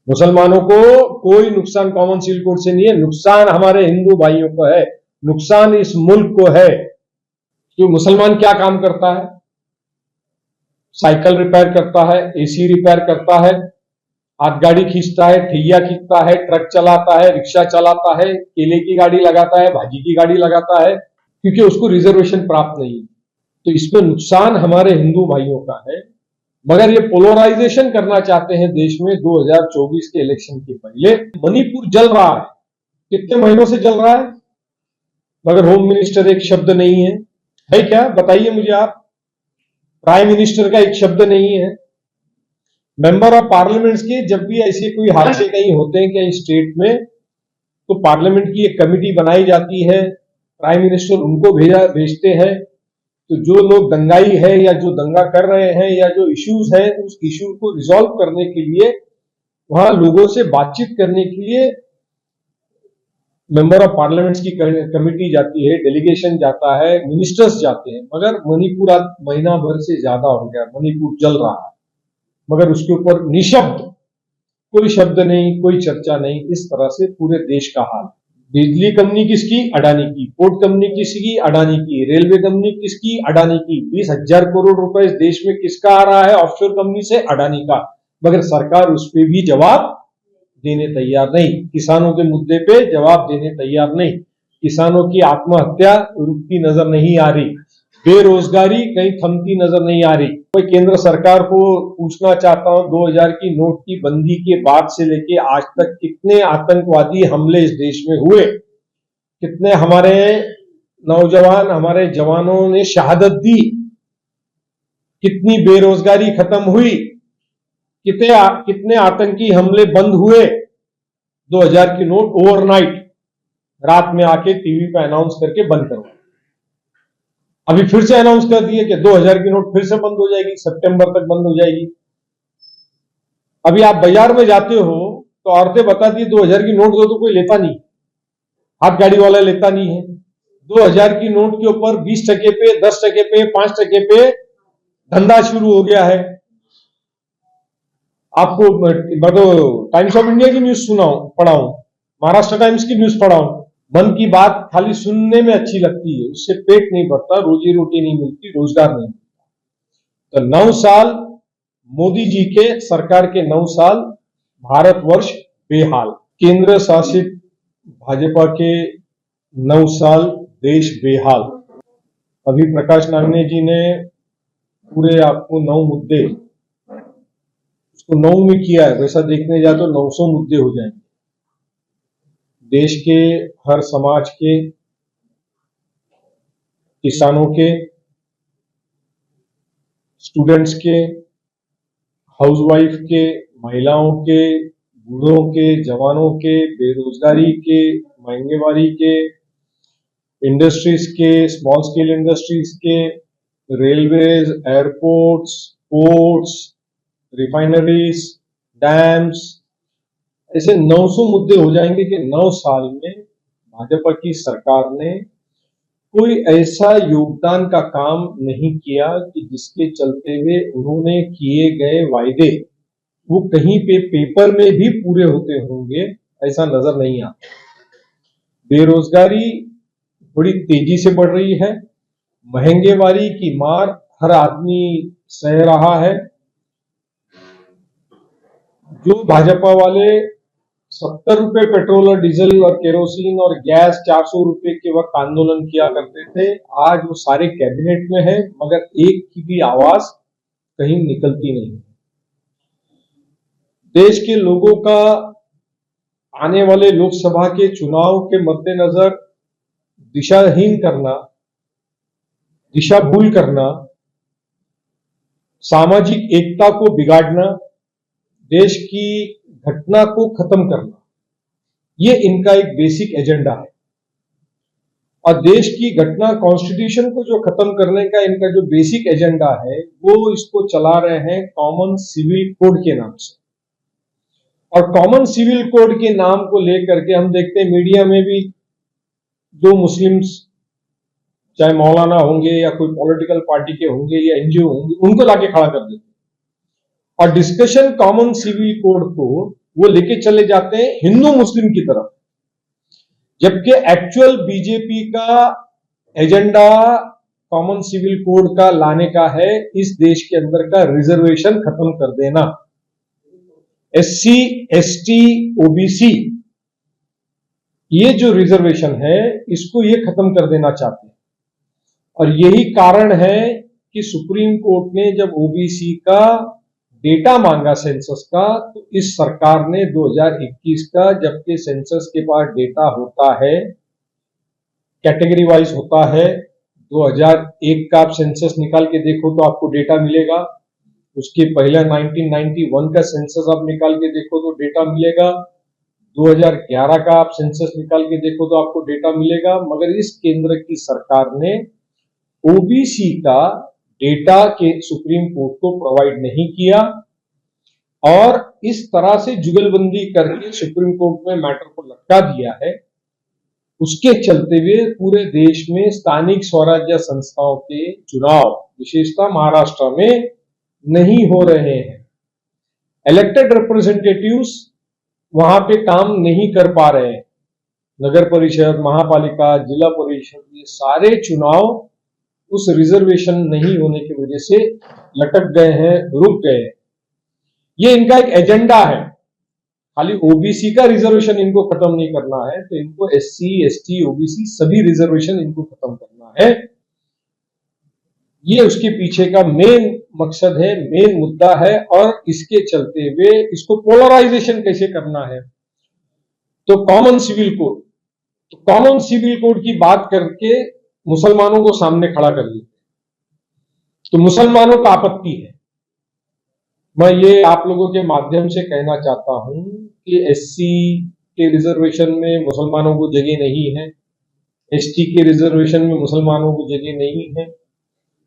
मुसलमानों को कोई नुकसान कॉमन सिविल कोड से नहीं है, नुकसान हमारे हिंदू भाइयों को है, नुकसान इस मुल्क को है। कि मुसलमान क्या काम करता है? साइकिल रिपेयर करता है, एसी रिपेयर करता है, हाथ गाड़ी खींचता है, ठैया खींचता है, ट्रक चलाता है, रिक्शा चलाता है, केले की गाड़ी लगाता है, भाजी की गाड़ी लगाता है, क्योंकि उसको रिजर्वेशन प्राप्त नहीं है। तो इसमें नुकसान हमारे हिंदू भाइयों का है। मगर ये पोलराइजेशन करना चाहते हैं देश में 2024 के इलेक्शन के पहले। मणिपुर जल रहा है, कितने महीनों से जल रहा है, मगर होम मिनिस्टर एक शब्द नहीं है क्या? बताइए मुझे आप। प्राइम मिनिस्टर का एक शब्द नहीं है। मेंबर ऑफ पार्लियामेंट्स के जब भी ऐसे कोई हादसे कहीं होते हैं कहीं स्टेट में, तो पार्लियामेंट की एक कमेटी बनाई जाती है, प्राइम मिनिस्टर उनको भेजते हैं। तो जो लोग दंगाई है या जो दंगा कर रहे हैं या जो इश्यूज है, उस इश्यू को रिजॉल्व करने के लिए वहां लोगों से बातचीत करने के लिए मेंबर ऑफ पार्लियामेंट्स की कमेटी जाती है, डेलीगेशन जाता है, मिनिस्टर्स जाते हैं। मगर मणिपुर आज महीना भर से ज्यादा हो गया, मणिपुर जल रहा है, मगर उसके ऊपर निशब्द, कोई शब्द नहीं, कोई चर्चा नहीं। इस तरह से पूरे देश का हाल। बिजली कंपनी किसकी? अडानी की। पोर्ट कंपनी किसकी? अडानी की। रेलवे कंपनी किसकी? अडानी की। 20,000 करोड़ रुपए इस देश में किसका आ रहा है? ऑफशोर कंपनी से, अडानी का। मगर सरकार उस पर भी जवाब देने तैयार नहीं। किसानों के मुद्दे पे जवाब देने तैयार नहीं। किसानों की आत्महत्या रुकती नजर नहीं आ रही, बेरोजगारी कहीं थमती नजर नहीं आ रही। मैं केंद्र सरकार को पूछना चाहता हूं, 2000 की नोट की बंदी के बाद से लेके आज तक कितने आतंकवादी हमले इस देश में हुए, कितने हमारे नौजवान, हमारे जवानों ने शहादत दी, कितनी बेरोजगारी खत्म हुई, कितने आतंकी हमले बंद हुए। 2000 की नोट ओवरनाइट रात में आके टीवी पे अनाउंस करके बंद करवा। अभी फिर से अनाउंस कर दिए कि 2000 की नोट फिर से बंद हो जाएगी, सितंबर तक बंद हो जाएगी। अभी आप बाजार में जाते हो तो औरतें बताती है 2000 की नोट दो तो कोई लेता नहीं, हाथ गाड़ी वाला लेता नहीं है। 2000 की नोट के ऊपर 20% पे, 10% पे, 5% पे धंधा शुरू हो गया है। आपको मैं तो टाइम्स ऑफ इंडिया की न्यूज पढ़ाऊं, महाराष्ट्र टाइम्स की न्यूज पढ़ाऊं। मन की बात खाली सुनने में अच्छी लगती है, उससे पेट नहीं भरता, रोजी रोटी नहीं मिलती, रोजगार नहीं मिलता। तो 9 साल मोदी जी के सरकार के 9 साल भारतवर्ष बेहाल, केंद्र शासित भाजपा के 9 साल देश बेहाल। अभी प्रकाश नागने जी ने पूरे आपको 9 मुद्दे उसको 9 में किया है, वैसा देखने जाए तो 900 मुद्दे हो जाएंगे। देश के हर समाज के, किसानों के, स्टूडेंट्स के, हाउसवाइफ के, महिलाओं के, बूढ़ों के, जवानों के, बेरोजगारी के, महंगेवारी के, इंडस्ट्रीज के, स्मॉल स्केल इंडस्ट्रीज के, railways, airports, ports, refineries, dams, ऐसे 900 मुद्दे हो जाएंगे कि 9 साल में भाजपा की सरकार ने कोई ऐसा योगदान का काम नहीं किया कि जिसके चलते हुए उन्होंने किए गए वायदे वो कहीं पे पेपर में भी पूरे होते होंगे, ऐसा नजर नहीं आता। बेरोजगारी बड़ी तेजी से बढ़ रही है, महंगेवारी की मार हर आदमी सह रहा है। जो भाजपा वाले 70 रुपए पेट्रोल और डीजल और केरोसिन और गैस 400 रुपए के वक्त आंदोलन किया करते थे, आज वो सारे कैबिनेट में है, मगर एक की भी आवाज कहीं निकलती नहीं। देश के लोगों का आने वाले लोकसभा के चुनाव के मद्देनजर दिशाहीन करना, दिशा भूल करना, सामाजिक एकता को बिगाड़ना, देश की घटना को खत्म करना, ये इनका एक बेसिक एजेंडा है। और देश की घटना, कॉन्स्टिट्यूशन को जो खत्म करने का इनका जो बेसिक एजेंडा है, वो इसको चला रहे हैं कॉमन सिविल कोड के नाम से। और कॉमन सिविल कोड के नाम को लेकर के हम देखते हैं मीडिया में भी जो मुस्लिम्स, चाहे मौलाना होंगे या कोई पॉलिटिकल पार्टी के होंगे या एनजीओ होंगे, उनको लाके खड़ा कर देते हैं। और डिस्कशन कॉमन सिविल कोड को वो लेके चले जाते हैं हिंदू मुस्लिम की तरफ, जबकि एक्चुअल बीजेपी का एजेंडा कॉमन सिविल कोड का लाने का है, इस देश के अंदर का रिजर्वेशन खत्म कर देना। एससी, एसटी, ओबीसी, ये जो रिजर्वेशन है इसको ये खत्म कर देना चाहते हैं। और यही कारण है कि सुप्रीम कोर्ट ने जब ओबीसी का डेटा मांगा सेंसस का, तो इस सरकार ने 2021 का, जबकि सेंसस के पास डेटा होता है, कैटेगरी वाइज होता है, 2001 का आप सेंसस निकाल के देखो तो आपको डेटा मिलेगा, उसके पहले 1991 का सेंसस आप निकाल के देखो तो डेटा मिलेगा, 2011 का आप सेंसस निकाल के देखो तो आपको डेटा मिलेगा। मगर इस केंद्र की सरकार ने ओबीसी का डेटा के सुप्रीम कोर्ट को प्रोवाइड नहीं किया और इस तरह से जुगलबंदी करके सुप्रीम कोर्ट में मैटर को लटका दिया है। उसके चलते हुए पूरे देश में स्थानिक स्वराज्य संस्थाओं के चुनाव, विशेषतः महाराष्ट्र में, नहीं हो रहे हैं। इलेक्टेड रिप्रेजेंटेटिव्स वहां पे काम नहीं कर पा रहे हैं। नगर परिषद, महापालिका, जिला परिषद, ये सारे चुनाव उस रिजर्वेशन नहीं होने की वजह से लटक गए हैं, रुक गए हैं। ये इनका एक एजेंडा है, खाली ओबीसी का रिजर्वेशन इनको खत्म नहीं करना है, तो इनको एससी, एसटी, ओबीसी सभी रिजर्वेशन इनको खत्म करना है। ये उसके पीछे का मेन मकसद है, मेन मुद्दा है। और इसके चलते हुए इसको पोलराइजेशन कैसे करना है, तो कॉमन सिविल कोड, तो कॉमन सिविल कोड की बात करके मुसलमानों को सामने खड़ा कर लिया, तो मुसलमानों का आपत्ति है। मैं ये आप लोगों के माध्यम से कहना चाहता हूं कि एससी के रिजर्वेशन में मुसलमानों को जगह नहीं है, एसटी के रिजर्वेशन में मुसलमानों को जगह नहीं है,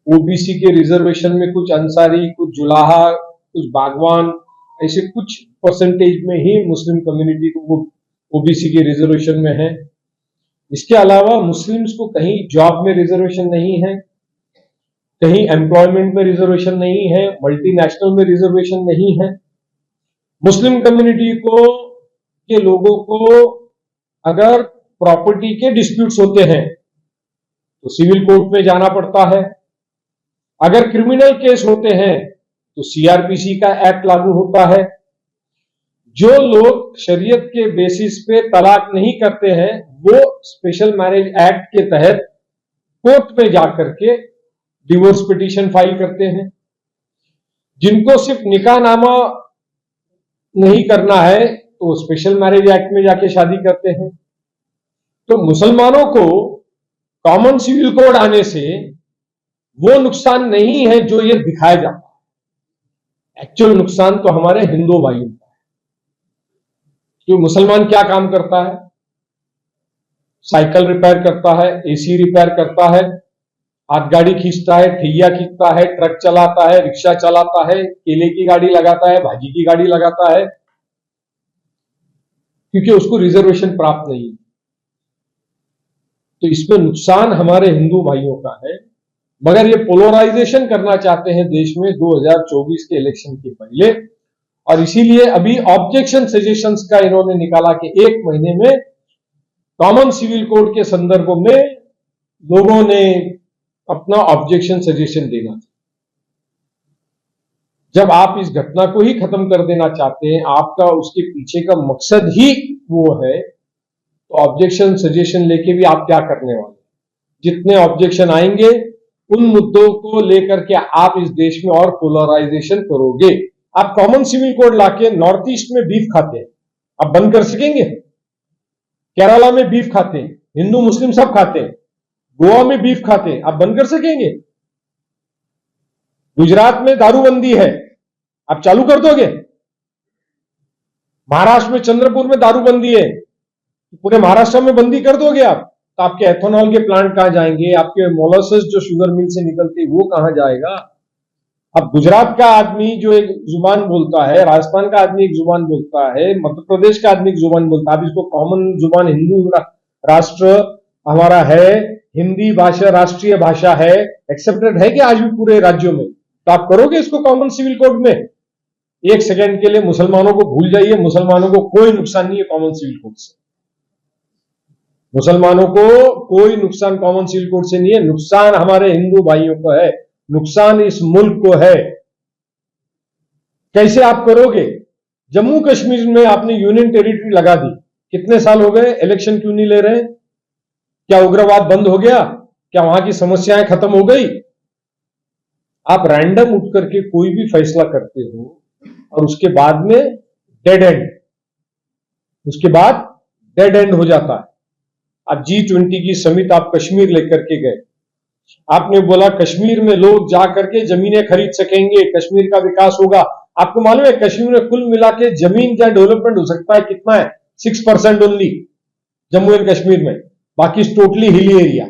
ओबीसी के रिजर्वेशन में कुछ अंसारी, कुछ जुलाहा, कुछ बागवान, ऐसे कुछ परसेंटेज में ही मुस्लिम कम्युनिटी को ओबीसी के रिजर्वेशन में है। इसके अलावा मुस्लिम्स को कहीं जॉब में रिजर्वेशन नहीं है, कहीं एम्प्लॉयमेंट में रिजर्वेशन नहीं है, मल्टीनेशनल में रिजर्वेशन नहीं है। मुस्लिम कम्युनिटी को के लोगों को अगर प्रॉपर्टी के डिस्प्यूट्स होते हैं तो सिविल कोर्ट में जाना पड़ता है, अगर क्रिमिनल केस होते हैं तो सीआरपीसी का एक्ट लागू होता है। जो लोग शरीयत के बेसिस पे तलाक नहीं करते हैं वो स्पेशल मैरिज एक्ट के तहत कोर्ट में जाकर के डिवोर्स पिटीशन फाइल करते हैं। जिनको सिर्फ निकाहनामा नहीं करना है तो स्पेशल मैरिज एक्ट में जाके शादी करते हैं। तो मुसलमानों को कॉमन सिविल कोड आने से वो नुकसान नहीं है जो ये दिखाया जाता है, एक्चुअल नुकसान तो हमारे हिंदू भाइयों का है। कि मुसलमान क्या काम करता है, साइकिल रिपेयर करता है, एसी रिपेयर करता है, हाथ गाड़ी खींचता है, ठैया खींचता है, ट्रक चलाता है, रिक्शा चलाता है, केले की गाड़ी लगाता है, भाजी की गाड़ी लगाता है, क्योंकि उसको रिजर्वेशन प्राप्त नहीं है। तो इसमें नुकसान हमारे हिंदू भाइयों का है। मगर ये पोलराइजेशन करना चाहते हैं देश में 2024 के इलेक्शन के पहले, और इसीलिए अभी ऑब्जेक्शन सजेशंस का इन्होंने निकाला कि 1 महीने में कॉमन सिविल कोड के संदर्भ में लोगों ने अपना ऑब्जेक्शन सजेशन देना। जब आप इस घटना को ही खत्म कर देना चाहते हैं, आपका उसके पीछे का मकसद ही वो है, तो ऑब्जेक्शन सजेशन लेके भी आप क्या करने वाले? जितने ऑब्जेक्शन आएंगे उन मुद्दों को लेकर के आप इस देश में और पोलराइजेशन करोगे। आप कॉमन सिविल कोड लाके नॉर्थ ईस्ट में बीफ खाते हैं, आप बंद कर सकेंगे? केरला में बीफ खाते हैं, हिंदू मुस्लिम सब खाते हैं, गोवा में बीफ खाते हैं, आप बंद कर सकेंगे? गुजरात में दारूबंदी है, आप चालू कर दोगे? महाराष्ट्र में चंद्रपुर में दारूबंदी है, पूरे महाराष्ट्र में बंदी कर दोगे आप? तो आपके एथेनॉल के प्लांट कहां जाएंगे? आपके मोलासेस जो शुगर मिल से निकलती है वो कहां जाएगा? अब गुजरात का आदमी जो एक जुबान बोलता है, राजस्थान का आदमी एक जुबान बोलता है, मध्य प्रदेश का आदमी एक जुबान बोलता है, आप इसको कॉमन जुबान हिंदू राष्ट्र हमारा है, हिंदी भाषा राष्ट्रीय भाषा है, एक्सेप्टेड है कि आज भी पूरे राज्यों में? तो आप करोगे इसको कॉमन सिविल कोड में? एक सेकंड के लिए मुसलमानों को भूल जाइए, मुसलमानों को कोई नुकसान नहीं है कॉमन सिविल कोड से। मुसलमानों को कोई नुकसान कॉमन सिविल कोड से नहीं है, नुकसान हमारे हिंदू भाइयों को है, नुकसान इस मुल्क को है। कैसे आप करोगे? जम्मू कश्मीर में आपने यूनियन टेरिटरी लगा दी, कितने साल हो गए, इलेक्शन क्यों नहीं ले रहे? क्या उग्रवाद बंद हो गया? क्या वहां की समस्याएं खत्म हो गई? आप रैंडम उठ करके कोई भी फैसला करते हो और उसके बाद में डेड एंड, उसके बाद डेड एंड हो जाता है। अब G20 की समिट आप कश्मीर लेकर के गए, आपने बोला कश्मीर में लोग जाकर के जमीनें खरीद सकेंगे, कश्मीर का विकास होगा। आपको मालूम है कश्मीर में कुल मिला के जमीन का डेवलपमेंट हो सकता है कितना है? 6% ओनली जम्मू एंड कश्मीर में, बाकी टोटली हिली एरिया।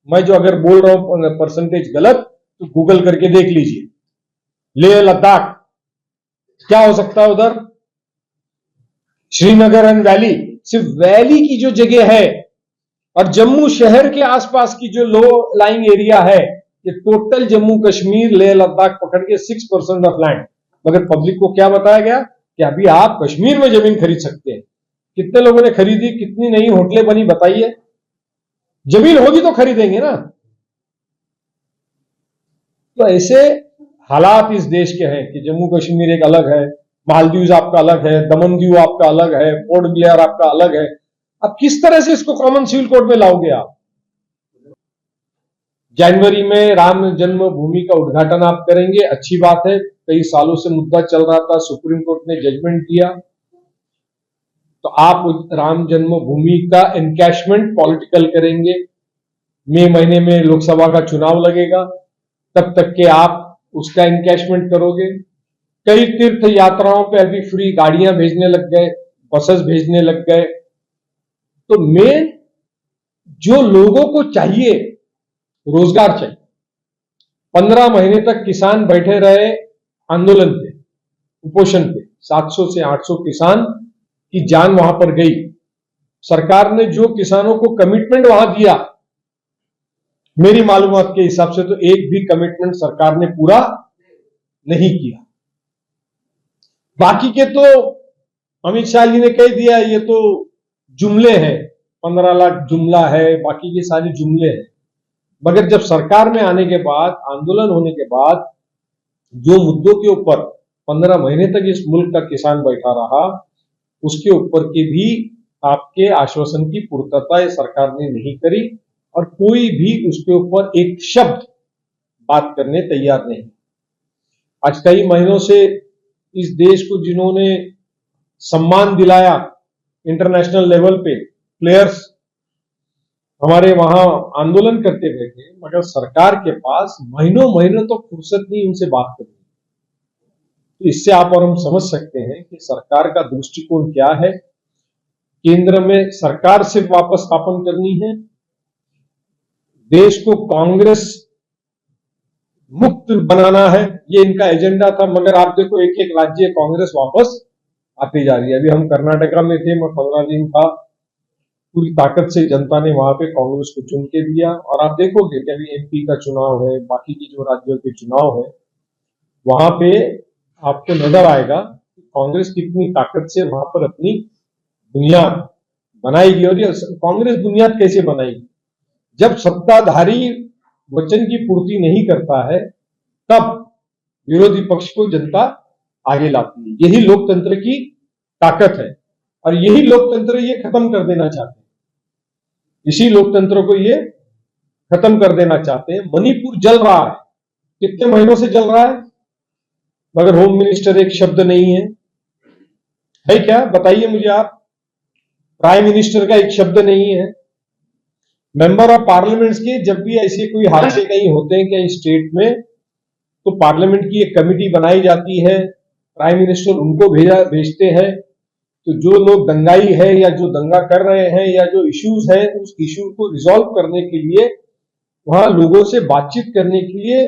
मैं जो अगर बोल रहा हूं परसेंटेज गलत तो गूगल करके देख लीजिए। लेह लद्दाख क्या हो सकता है उधर? श्रीनगर एंड वैली, सिर्फ वैली की जो जगह है और जम्मू शहर के आसपास की जो लो लाइंग एरिया है, ये टोटल जम्मू कश्मीर लेह लद्दाख पकड़ के 6% ऑफ लैंड। मगर पब्लिक को क्या बताया गया कि अभी आप कश्मीर में जमीन खरीद सकते हैं। कितने लोगों ने खरीदी, कितनी नई होटलें बनी, बताइए। जमीन होगी तो खरीदेंगे ना। तो ऐसे हालात इस देश के हैं कि जम्मू कश्मीर एक अलग है, मालदीव आपका अलग है, दमन दीव आपका अलग है, पोर्ट ब्लेयर आपका अलग है। अब किस तरह से इसको कॉमन सिविल कोड में लाओगे आप? जनवरी में राम जन्मभूमि का उद्घाटन आप करेंगे, अच्छी बात है, कई सालों से मुद्दा चल रहा था, सुप्रीम कोर्ट ने जजमेंट दिया, तो आप राम जन्मभूमि का एनकैशमेंट पॉलिटिकल करेंगे। मई महीने में लोकसभा का चुनाव लगेगा, तब तक के आप उसका एनकैशमेंट करोगे। कई तीर्थ यात्राओं पे अभी फ्री गाड़ियां भेजने लग गए, बसेस भेजने लग गए। तो मेन जो लोगों को चाहिए, रोजगार चाहिए। 15 महीने तक किसान बैठे रहे आंदोलन पे, कुपोषण पे, 700 से 800 किसान की जान वहां पर गई। सरकार ने जो किसानों को कमिटमेंट वहां दिया, मेरी मालूमात के हिसाब से तो एक भी कमिटमेंट सरकार ने पूरा नहीं किया। बाकी के तो अमित शाह जी ने कह दिया ये तो जुमले हैं, 15 लाख जुमला है, बाकी के सारे जुमले हैं। मगर जब सरकार में आने के बाद, आंदोलन होने के बाद, जो मुद्दों के ऊपर 15 महीने तक इस मुल्क का किसान बैठा रहा, उसके ऊपर के भी आपके आश्वासन की पूर्तता ये सरकार ने नहीं करी और कोई भी उसके ऊपर एक शब्द बात करने तैयार नहीं। आज कई महीनों से इस देश को जिन्होंने सम्मान दिलाया इंटरनेशनल लेवल पे, प्लेयर्स हमारे वहां आंदोलन करते हुए थे, मगर सरकार के पास महीनों महीनों तो फुर्सत नहीं उनसे बात करने। तो इससे आप और हम समझ सकते हैं कि सरकार का दृष्टिकोण क्या है। केंद्र में सरकार सिर्फ वापस स्थापन करनी है, देश को कांग्रेस मुक्त बनाना है, ये इनका एजेंडा था। मगर आप देखो एक एक राज्य कांग्रेस वापस आती जा रही है। अभी हम कर्नाटका में थे, मैं 15 दिन था, पूरी ताकत से जनता ने वहां पे कांग्रेस को चुन के दिया। और आप देखोगे कि अभी MP का चुनाव है, बाकी की जो राज्यों के चुनाव है, वहां पे आपको नजर आएगा कि कांग्रेस कितनी ताकत से वहां पर अपनी बुनियाद बनाएगी। और ये कांग्रेस बुनियाद कैसे बनाएगी? जब सत्ताधारी वचन की पूर्ति नहीं करता है, तब विरोधी पक्ष को जनता आगे लाती है। यही लोकतंत्र की ताकत है और यही लोकतंत्र ये खत्म कर देना चाहते हैं। इसी लोकतंत्र को ये खत्म कर देना चाहते हैं। मणिपुर जल रहा है, कितने महीनों से जल रहा है, मगर होम मिनिस्टर एक शब्द नहीं है क्या? बताइए मुझे आप। प्राइम मिनिस्टर का एक शब्द नहीं है। मेंबर ऑफ पार्लियामेंट्स के जब भी ऐसे कोई हादसे कहीं होते हैं कहीं स्टेट में, तो पार्लियामेंट की एक कमेटी बनाई जाती है, प्राइम मिनिस्टर उनको भेजते हैं। तो जो लोग दंगाई है या जो दंगा कर रहे हैं या जो इश्यूज है, उस इश्यू को रिजॉल्व करने के लिए, वहां लोगों से बातचीत करने के लिए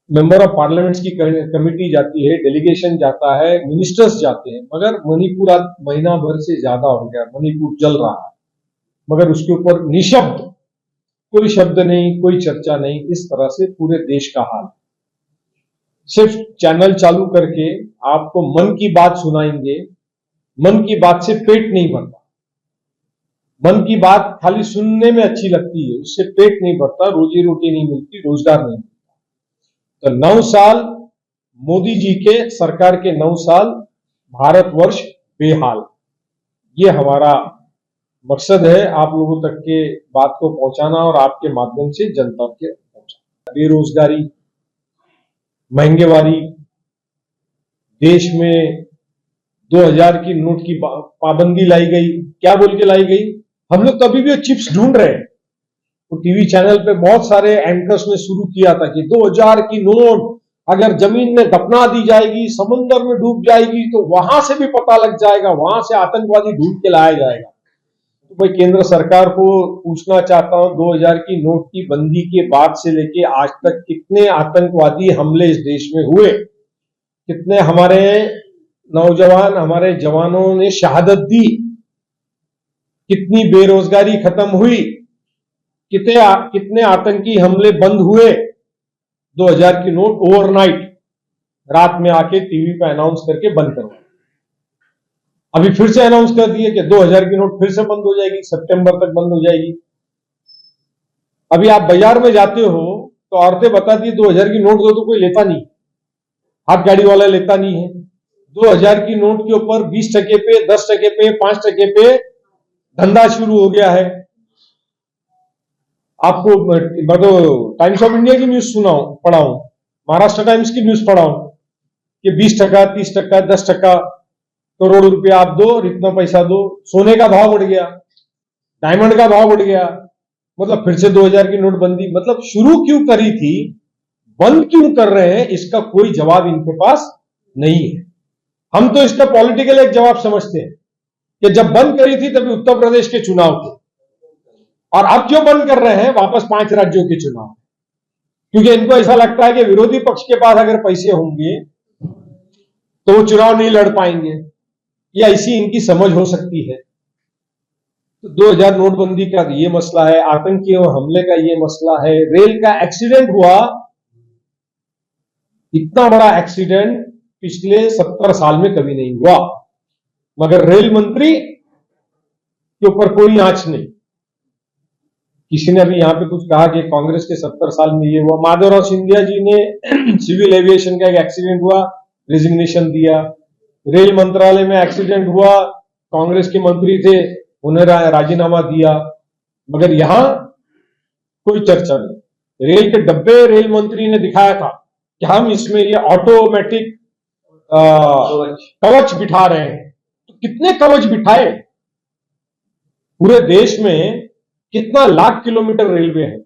मेंबर ऑफ पार्लियामेंट्स की कमेटी जाती है, डेलीगेशन जाता है, मिनिस्टर्स जाते हैं। मगर मणिपुर आज महीना भर से ज्यादा हो गया, मणिपुर जल रहा है, मगर उसके ऊपर निशब्द, कोई शब्द नहीं, कोई चर्चा नहीं। इस तरह से पूरे देश का हाल। सिर्फ चैनल चालू करके आपको मन की बात सुनाएंगे, मन की बात से पेट नहीं भरता। मन की बात खाली सुनने में अच्छी लगती है, उससे पेट नहीं भरता, रोजी रोटी नहीं मिलती, रोजगार नहीं मिलता। तो 9 साल मोदी जी के सरकार के 9 साल भारतवर्ष बेहाल, ये हमारा मकसद है आप लोगों तक के बात को पहुंचाना और आपके माध्यम से जनता के पहुंचाना। बेरोजगारी, महंगेवारी, देश में 2000 की नोट की पाबंदी लाई गई। क्या बोल के लाई गई? हम लोग तो अभी भी चिप्स ढूंढ रहे हैं। तो टीवी चैनल पे बहुत सारे एंकर्स ने शुरू किया था कि 2000 की नोट अगर जमीन में दफना दी जाएगी, समुद्र में डूब जाएगी, तो वहां से भी पता लग जाएगा, वहां से आतंकवादी ढूंढ के लाया जाएगा। तो भाई केंद्र सरकार को पूछना चाहता हूं, 2000 की नोट की बंदी के बाद से लेके आज तक कितने आतंकवादी हमले इस देश में हुए, कितने हमारे नौजवान, हमारे जवानों ने शहादत दी, कितनी बेरोजगारी खत्म हुई, कितने आतंकी हमले बंद हुए। 2000 की नोट ओवरनाइट रात में आके टीवी पे अनाउंस करके बंद करवा, अभी फिर से अनाउंस कर दिए कि 2000 की नोट फिर से बंद हो जाएगी, सितंबर तक बंद हो जाएगी। अभी आप बाजार में जाते हो तो औरतें बताती है 2000 की नोट दो तो कोई लेता नहीं, हाथ गाड़ी वाला लेता नहीं है। 2000 की नोट के ऊपर 20 टके पे, 10 टके पे, 5 टके पे धंधा शुरू हो गया है। आपको मैं तो टाइम्स ऑफ इंडिया की न्यूज पढ़ा हूं, महाराष्ट्र टाइम्स की न्यूज पढ़ा हूं कि 20 टका, 30 टका, 10 टका करोड़ रुपया आप दो और इतना पैसा दो। सोने का भाव बढ़ गया, डायमंड का भाव बढ़ गया, मतलब फिर से 2000 की नोटबंदी। मतलब शुरू क्यों करी थी, बंद क्यों कर रहे हैं, इसका कोई जवाब इनके पास नहीं है। हम तो इसका पॉलिटिकल एक जवाब समझते हैं कि जब बंद करी थी तभी उत्तर प्रदेश के चुनाव थे, और अब क्यों बंद कर रहे हैं वापस 5 राज्यों के चुनाव, क्योंकि इनको ऐसा लगता है कि विरोधी पक्ष के पास अगर पैसे होंगे तो वो चुनाव नहीं लड़ पाएंगे, या ऐसी इनकी समझ हो सकती है। तो 2000 नोटबंदी का ये मसला है, आतंकियों हमले का ये मसला है, रेल का एक्सीडेंट हुआ, इतना बड़ा एक्सीडेंट पिछले 70 साल में कभी नहीं हुआ, मगर रेल मंत्री के ऊपर कोई आंच नहीं। किसी ने अभी यहां पे कुछ कहा कि कांग्रेस के 70 साल में ये हुआ। माधवराव सिंधिया जी ने सिविल एविएशन का एक एक्सीडेंट हुआ, रेजिग्नेशन दिया। रेल मंत्रालय में एक्सीडेंट हुआ, कांग्रेस के मंत्री थे, उन्हें राजीनामा दिया, मगर यहां कोई चर्चा नहीं। रेल के डब्बे रेल मंत्री ने दिखाया था कि हम इसमें ये ऑटोमेटिक कवच बिठा रहे हैं। तो कितने कवच बिठाए? पूरे देश में कितना लाख किलोमीटर रेलवे है,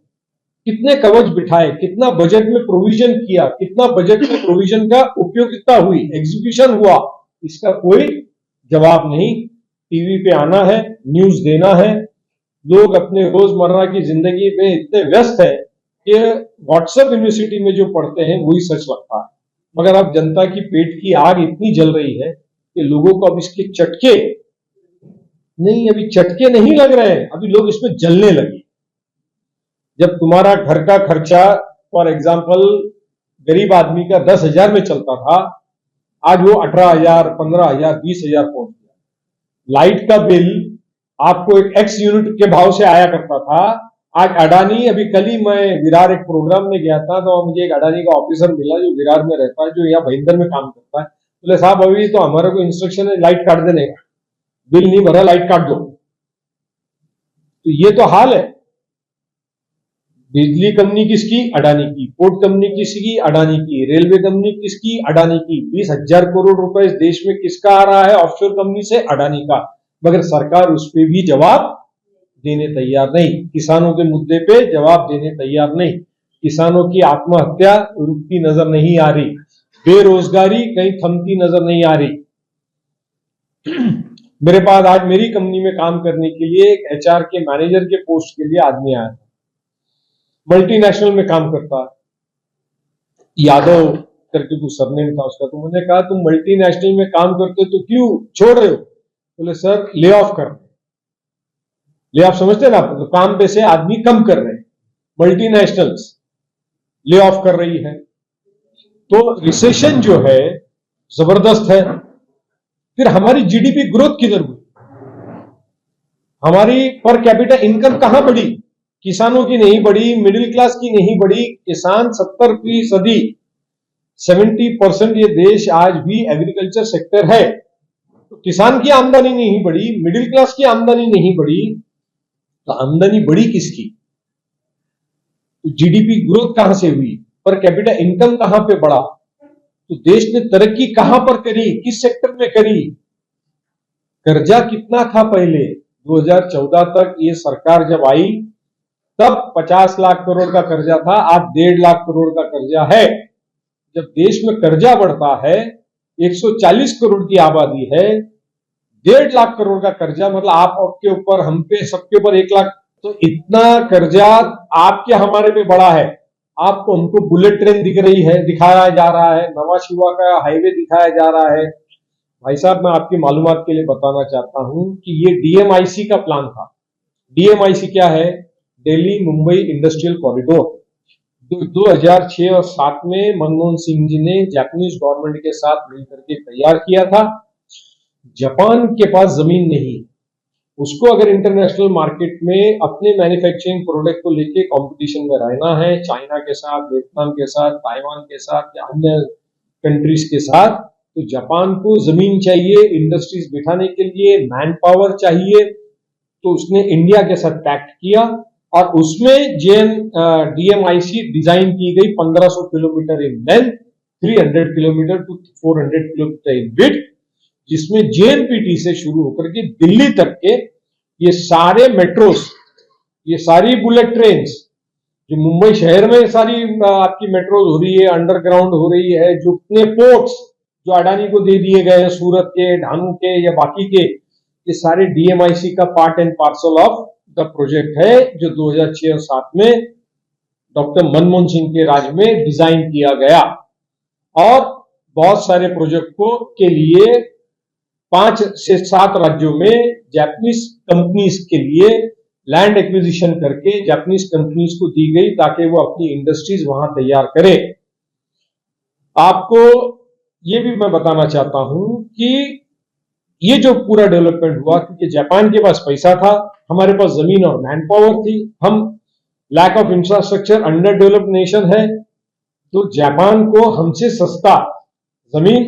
कितने कवच बिठाए, कितना बजट में प्रोविजन किया, कितना बजट में प्रोविजन का उपयोगिता हुई, एग्जीक्यूशन हुआ, इसका कोई जवाब नहीं। टीवी पे आना है, न्यूज देना है। लोग अपने रोजमर्रा की जिंदगी में इतने व्यस्त है कि व्हाट्सएप यूनिवर्सिटी में जो पढ़ते हैं वही सच लगता है, मगर अब जनता की पेट की आग इतनी जल रही है कि लोगों को अब इसके चटके नहीं, अभी चटके नहीं लग रहे हैं, अभी लोग इसमें जलने लगे। जब तुम्हारा घर का खर्चा फॉर एग्जाम्पल गरीब आदमी का 10,000 में चलता था, आज वो 18,000, 15,000, 20,000 पहुंच गया। लाइट का बिल आपको एक एक्स यूनिट के भाव से आया करता था, आज अडानी, अभी कल ही मैं विरार एक प्रोग्राम में गया था तो मुझे एक अडानी का ऑफिसर मिला जो विरार में रहता है, जो यहाँ भयंदर में काम करता है। बोले साहब अभी तो हमारे को इंस्ट्रक्शन है लाइट काट देने का, बिल नहीं भरा लाइट काट दो। तो ये तो हाल है। बिजली कंपनी किसकी? अडानी की। पोर्ट कंपनी किसकी? अडानी की। रेलवे कंपनी किसकी? अडानी की। 20,000 करोड़ रुपए इस देश में किसका आ रहा है ऑफशोर कंपनी से? अडानी का। मगर सरकार उस पर भी जवाब देने तैयार नहीं, किसानों के मुद्दे पे जवाब देने तैयार नहीं। किसानों की आत्महत्या रुकती नजर नहीं आ रही, बेरोजगारी कहीं थमती नजर नहीं आ रही। मेरे पास आज मेरी कंपनी में काम करने के लिए एक एचआर के मैनेजर के पोस्ट के लिए आदमी आया था, मल्टीनेशनल में काम करता है, यादव करके कुछ सरनेम था उसका। तो मैंने कहा तुम मल्टीनेशनल में काम करते हो तो क्यों छोड़ रहे हो? बोले सर ले ऑफ कर रहे। ले ऑफ समझते ना, तो काम पे से आदमी कम कर रहे हैं, मल्टीनेशनल्स ले ऑफ कर रही है। तो रिसेशन जो है जबरदस्त है। फिर हमारी जीडीपी ग्रोथ किधर हुई, हमारी पर कैपिटा इनकम कहां बढ़ी, किसानों की नहीं बढ़ी, मिडिल क्लास की नहीं बढ़ी। किसान 70%, 70% ये देश आज भी एग्रीकल्चर सेक्टर है। तो किसान की आमदनी नहीं बढ़ी, मिडिल क्लास की आमदनी नहीं बढ़ी, तो आमदनी बढ़ी किसकी? तो जीडीपी ग्रोथ कहां से हुई, पर कैपिटा इनकम कहां पे बढ़ा, तो देश ने तरक्की कहां पर करी, किस सेक्टर में करी? कर्जा कितना था पहले 2014 तक ये सरकार जब आई तब 50 लाख करोड़ का कर्जा था, आज 1.5 लाख करोड़ का कर्जा है। जब देश में कर्जा बढ़ता है, 140 करोड़ की आबादी है, 1.5 लाख करोड़ का कर्जा, मतलब आपके ऊपर, हम पे, सबके ऊपर 1 लाख, तो इतना कर्जा आपके हमारे पे बड़ा है। आपको हमको बुलेट ट्रेन दिख रही है, दिखाया जा रहा है, नवा शिवा का हाईवे दिखाया जा रहा है। भाई साहब, मैं आपकी मालूमात के लिए बताना चाहता हूं कि ये डीएमआईसी का प्लान था। डीएमआईसी क्या है? Delhi Mumbai industrial corridor. 2006 और 7 में मनमोहन सिंह जी ने जापानीज गवर्नमेंट के साथ मिलकर के तैयार किया था। जापान के पास जमीन नहीं, उसको अगर इंटरनेशनल मार्केट में अपने मैन्युफैक्चरिंग प्रोडक्ट को लेके कंपटीशन में रहना है, चाइना के साथ, वियतनाम के साथ, ताइवान के साथ या अन्य कंट्रीज के साथ, तो जापान को जमीन चाहिए, इंडस्ट्रीज बिठाने के लिए मैन पावर चाहिए। तो उसने इंडिया के साथ पैक्ट किया और उसमें डीएमआईसी डिजाइन की गई 1500 kilometre in length, 300 kilometre to 400 kilometre in width, जिसमें जेएनपीटी से शुरू होकर के दिल्ली तक के ये सारे मेट्रोस, ये सारी बुलेट ट्रेन, जो मुंबई शहर में सारी आपकी मेट्रोज हो रही है, अंडरग्राउंड हो रही है, जो अपने पोर्ट्स जो अडानी को दे दिए गए हैं, सूरत के, ढानू के या बाकी के, ये सारे डीएमआईसी का part and parcel of the project है, जो 2006 और 7 में डॉक्टर मनमोहन सिंह के राज में डिजाइन किया गया। और बहुत सारे प्रोजेक्ट को के लिए 5 से 7 राज्यों में जापानीज कंपनीज के लिए लैंड एक्विजिशन करके जापानीज कंपनीज को दी गई, ताकि वो अपनी इंडस्ट्रीज वहां तैयार करें। आपको ये भी मैं बताना चाहता हूं कि ये जो पूरा डेवलपमेंट हुआ, क्योंकि जापान के पास पैसा था, हमारे पास जमीन और मैन पावर थी, हम lack of infrastructure, underdeveloped nation है, तो जापान को हमसे सस्ता जमीन,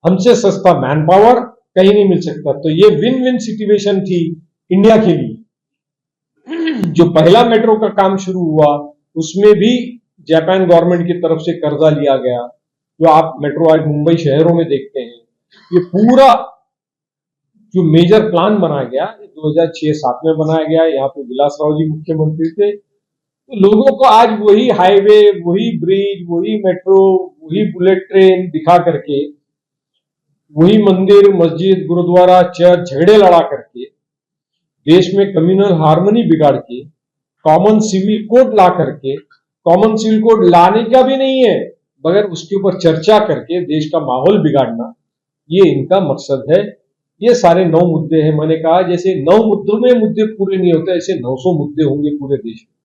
हमसे सस्ता मैन पावर कहीं नहीं मिल सकता। तो ये विन विन सिचुएशन थी इंडिया के लिए। जो पहला मेट्रो का काम शुरू हुआ, उसमें भी जापान गवर्नमेंट की तरफ से कर्जा लिया गया, जो आप मेट्रो आज मुंबई शहरों में देखते हैं। ये पूरा जो मेजर प्लान बनाया गया 2006-7 में बनाया गया, यहाँ पे विलासराव जी मुख्यमंत्री थे, तो लोगों को आज वही हाईवे, वही ब्रिज, वही मेट्रो, वही बुलेट ट्रेन दिखा करके, वही मंदिर, मस्जिद, गुरुद्वारा, चर्च, झगड़े लड़ा करके, देश में कम्युनल हार्मनी बिगाड़ के, कॉमन सिविल कोड ला करके, कॉमन सिविल कोड लाने का भी नहीं है, मगर उसके ऊपर चर्चा करके देश का माहौल बिगाड़ना, ये इनका मकसद है। ये सारे 9 मुद्दे हैं। मैंने कहा जैसे 9 मुद्दों में मुद्दे पूरे नहीं होते, ऐसे 900 मुद्दे होंगे पूरे देश में।